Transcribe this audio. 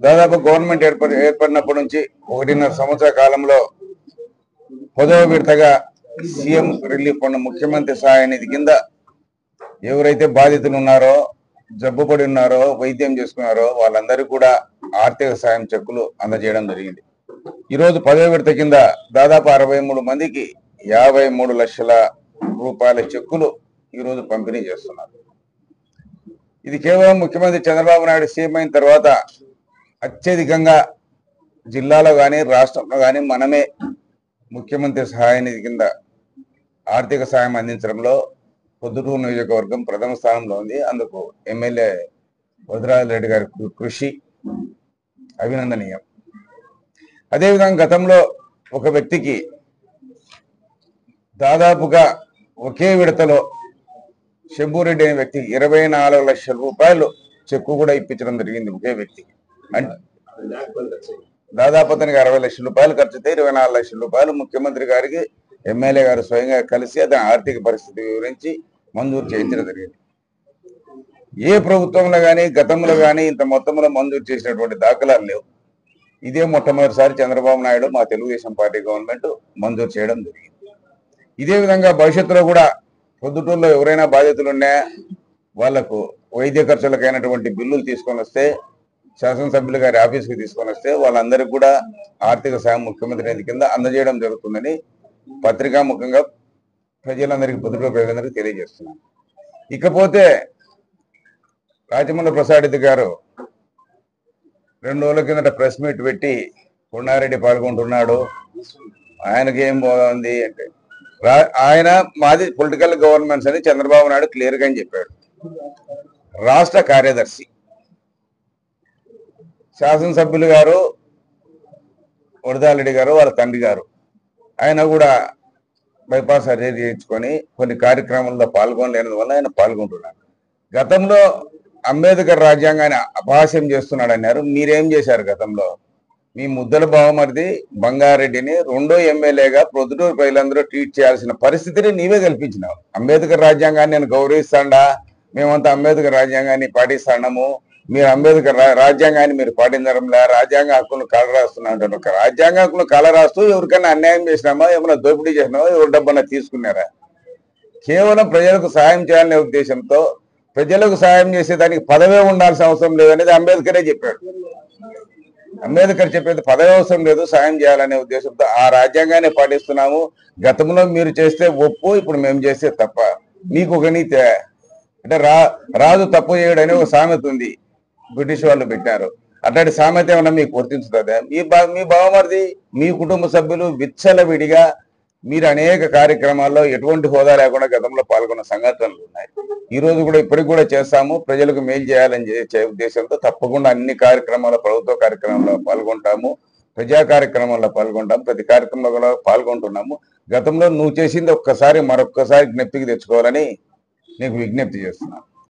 దాదాపు గవర్నమెంట్ ఏర్పడినప్పటి నుంచి 1.5 సంవత్సర కాలంలో 10వ విడతగా సీఎం రిలీఫ్ ఫండ్ ముఖ్యమంత్రి సహాయ నిధి కింద ఎవరైతే బాధితులు ఉన్నారో, జబ్బుపడి ఉన్నారో, వైద్యం చేసుకున్నారో వాళ్ళందరికీ కూడా ఆర్థిక సాయం చెక్కులు అందజేయడం జరిగింది. ఈరోజు 10వ విడత కింద దాదాపు 63 మందికి 53 లక్షల రూపాయల చెక్కులు ఈరోజు పంపిణీ చేస్తున్నారు. ఇది కేవలం ముఖ్యమంత్రి చంద్రబాబు నాయుడు సీఎం అయిన తర్వాత అత్యధికంగా జిల్లాలో కానీ రాష్ట్రంలో కానీ మనమే ముఖ్యమంత్రి సహాయ నిధి కింద ఆర్థిక సాయం అందించడంలో పొద్దుటూరు నియోజకవర్గం ప్రథమ స్థానంలో ఉంది. అందుకు ఎమ్మెల్యే వరదరాజ రెడ్డి గారి కృషి అభినందనీయం. అదేవిధంగా గతంలో ఒక వ్యక్తికి దాదాపుగా ఒకే విడతలో శంభూరెడ్డి అనే వ్యక్తికి 24 లక్షల రూపాయలు చెక్కు కూడా ఇప్పించడం జరిగింది. ఒకే వ్యక్తికి అంటే దాదాపు అతనికి 60 లక్షల రూపాయలు ఖర్చుతే 24 లక్షల రూపాయలు ముఖ్యమంత్రి గారికి ఎమ్మెల్యే గారు స్వయంగా కలిసి అతని ఆర్థిక పరిస్థితి వివరించి మంజూరు చేయించడం జరిగింది. ఏ ప్రభుత్వంలో కానీ గతంలో కానీ ఇంత మొత్తంలో మంజూరు చేసినటువంటి దాఖలాలు లేవు. ఇదే మొట్టమొదటిసారి చంద్రబాబు నాయుడు మా తెలుగుదేశం పార్టీ గవర్నమెంట్ మంజూరు చేయడం జరిగింది. ఇదే విధంగా భవిష్యత్తులో కూడా పొద్దుటూరులో ఎవరైనా బాధితులు ఉన్నాయా వాళ్లకు వైద్య ఖర్చులకైనటువంటి బిల్లులు తీసుకొని వస్తే శాసనసభ్యులు గారి ఆఫీస్కి తీసుకొని వస్తే వాళ్ళందరికీ కూడా ఆర్థిక సాయం ముఖ్యమంత్రి నిధి కింద అందజేయడం జరుగుతుందని పత్రికాముఖంగా ప్రజలందరికీ పొద్దుటూరు ప్రజలందరికీ తెలియజేస్తున్నాను. ఇకపోతే రాజమౌళి ప్రసాద్ రెడ్డి గారు 2 రోజుల కిందట ప్రెస్ మీట్ పెట్టి కొండారెడ్డి పాల్గొంటున్నాడు, ఆయనకి ఏం బాగుంది అంటే ఆయన మాది పొలిటికల్ గవర్నమెంట్స్ అని చంద్రబాబు నాయుడు క్లియర్గా అని చెప్పాడు. రాష్ట్ర కార్యదర్శి శాసనసభ్యులు గారు వరదారెడ్డి గారు వాళ్ళ తండ్రి గారు ఆయన కూడా బైపాస్ సర్జరీ చేయించుకొని కొన్ని కార్యక్రమాల్లో పాల్గొనలేనందువల్ల ఆయన పాల్గొంటున్నారు. గతంలో అంబేద్కర్ రాజ్యాంగాన్ని అపహాస్యం చేస్తున్నాడు అన్నారు. మీరేం చేశారు గతంలో? మీ ముద్దల బావమరిది బంగారెడ్డిని 2వ ఎమ్మెల్యేగా ప్రొద్దుటూరు ప్రజలందరూ ట్రీట్ చేయాల్సిన పరిస్థితిని నీవే కల్పించినావు. అంబేద్కర్ రాజ్యాంగాన్ని నేను గౌరవిస్తాడా, మేమంతా అంబేద్కర్ రాజ్యాంగాన్ని పాటిస్తాము, మీరు అంబేద్కర్ రాజ్యాంగాన్ని మీరు పాటించడంలా, రాజ్యాంగ హక్కులను కాలరాస్తున్నా అంటారు. ఒక రాజ్యాంగ హక్కులు కాలరాస్తూ ఎవరికైనా అన్యాయం చేసినామా, ఏమైనా దోపిడీ చేసినామా, ఎవరి డబ్బన్నా తీసుకున్నారా? కేవలం ప్రజలకు సాయం చేయాలనే ఉద్దేశంతో ప్రజలకు సాయం చేసేదానికి పదవే ఉండాల్సిన అవసరం లేదనేది అంబేద్కరే చెప్పాడు. అంబేద్కర్ చెప్పేది పదవి అవసరం లేదు, సాయం చేయాలనే ఉద్దేశంతో ఆ రాజ్యాంగాన్ని పాటిస్తున్నాము. గతంలో మీరు చేస్తే ఒప్పు, ఇప్పుడు మేము చేస్తే తప్ప. మీకు ఒక నీతి అంటే రాజు తప్పు చేయడని ఒక సామెత ఉంది, బ్రిటిష్ వాళ్ళు పెట్టారు. అట్లాంటి సామెత ఏమన్నా మీకు వర్తించుతుందా? మీ బావమరిది మీ కుటుంబ సభ్యులు విచ్చలవిడిగా మీరు అనేక కార్యక్రమాల్లో ఎటువంటి హోదా లేకుండా గతంలో పాల్గొన్న సంఘటనలు ఉన్నాయి. ఈ రోజు కూడా ఇప్పటికి కూడా చేస్తాము. ప్రజలకు మేలు చేయాలని చేసే ఉద్దేశంతో తప్పకుండా అన్ని కార్యక్రమాల్లో, ప్రభుత్వ కార్యక్రమాల్లో పాల్గొంటాము, ప్రజా కార్యక్రమాల్లో పాల్గొంటాము, ప్రతి కార్యక్రమంలో కూడా పాల్గొంటున్నాము. గతంలో నువ్వు చేసింది ఒక్కసారి మరొక్కసారి జ్ఞప్తికి తెచ్చుకోవాలని నీకు విజ్ఞప్తి చేస్తున్నాను.